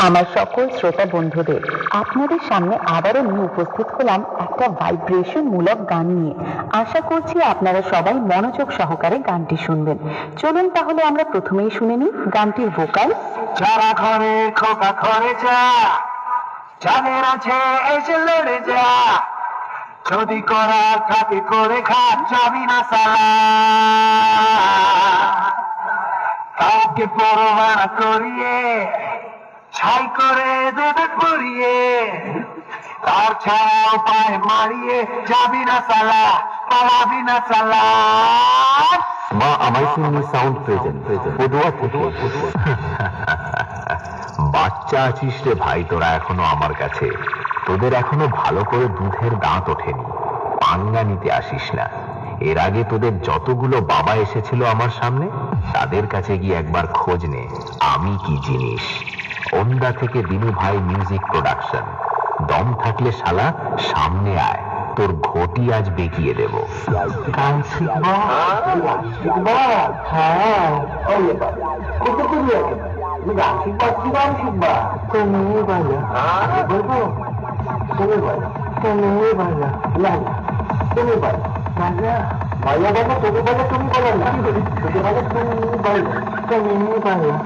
আমার সকল শ্রোতা বন্ধুদের আপনাদের সামনে আবারও নিয়ে উপস্থিত হলাম একটা ভাইব্রেশন মূলক গান নিয়ে। আশা করছি আপনারা সবাই মনোযোগ সহকারে গানটি শুনবেন। চলুন তাহলে আমরা প্রথমেই শুনে নিই গানটির ভোকাল। যারা ঘরে খোকা ঘরে যা, যাদের আছে এসে লড়ে যা, যদি করা থাকে করে খা, যাবি না সালা। কাউকে পরোয়া না করিয়ে ছাই করে দেবে পরিয়ে, তার ছায়া পায়ে মারিয়ে যাবি না সালা, পালাবি না সালা। মা আমায় শুননি সাউন্ড প্রেজেন্ট পদুয়া থেকে। বাচ্চা আছিস রে ভাই তোরা এখনো আমার কাছে, তোদের এখনো ভালো করে দুধের দাঁত ওঠেনি, পাঙ্গা নিতে আসিস না। এর আগে তোদের যতগুলো বাবা এসেছিল আমার সামনে, তাদের কাছে গিয়ে একবার খোঁজ নে আমি কি জিনিস। ওন্দা থেকে দিনু ভাই মিউজিক প্রোডাকশন। দম থাকলে শালা সামনে আয়, তোর ঘটি আজ বেঁকিয়ে দেব। গান শিখবো শিখবো, হ্যাঁ কোথা করি গান শিখবা, কি গান শিখবা? তুমি বাজা বলবো, তুমি বাজা, তুমি বাজা, না তুমি বাজা, বাজা ভাইয়া বাবা, তুমি বাজা, তুমি বলো না, তুমি বাজা, তুমি বাজা, তুমি বাজা।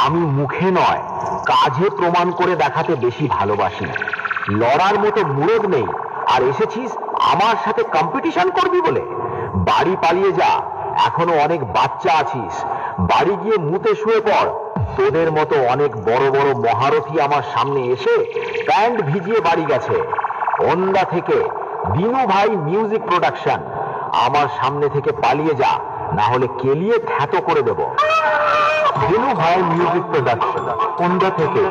আমি মুখে নয় কাজে প্রমাণ করে দেখাতে বেশি ভালোবাসি। লড়ার মতো মুরদ নেই, আর এসেছিস আমার সাথে কম্পিটিশন করবি বলে? বাড়ি পালিয়ে যা, এখনো অনেক বাচ্চা আছিস। বাড়ি গিয়ে মুতে শুয়ে পড়। তোদের মতো অনেক বড় বড় মহারথী আমার সামনে এসে প্যান্ট ভিজিয়ে বাড়ি গেছে। ওন্দা থেকে দিনু ভাই মিউজিক প্রোডাকশন। আমার সামনে থেকে পালিয়ে যা, না হলে কেলিয়ে খ্যাত করে দেব। দিনু ভাই মিউজিক প্রোডাকশন, ওন্দা থেকে।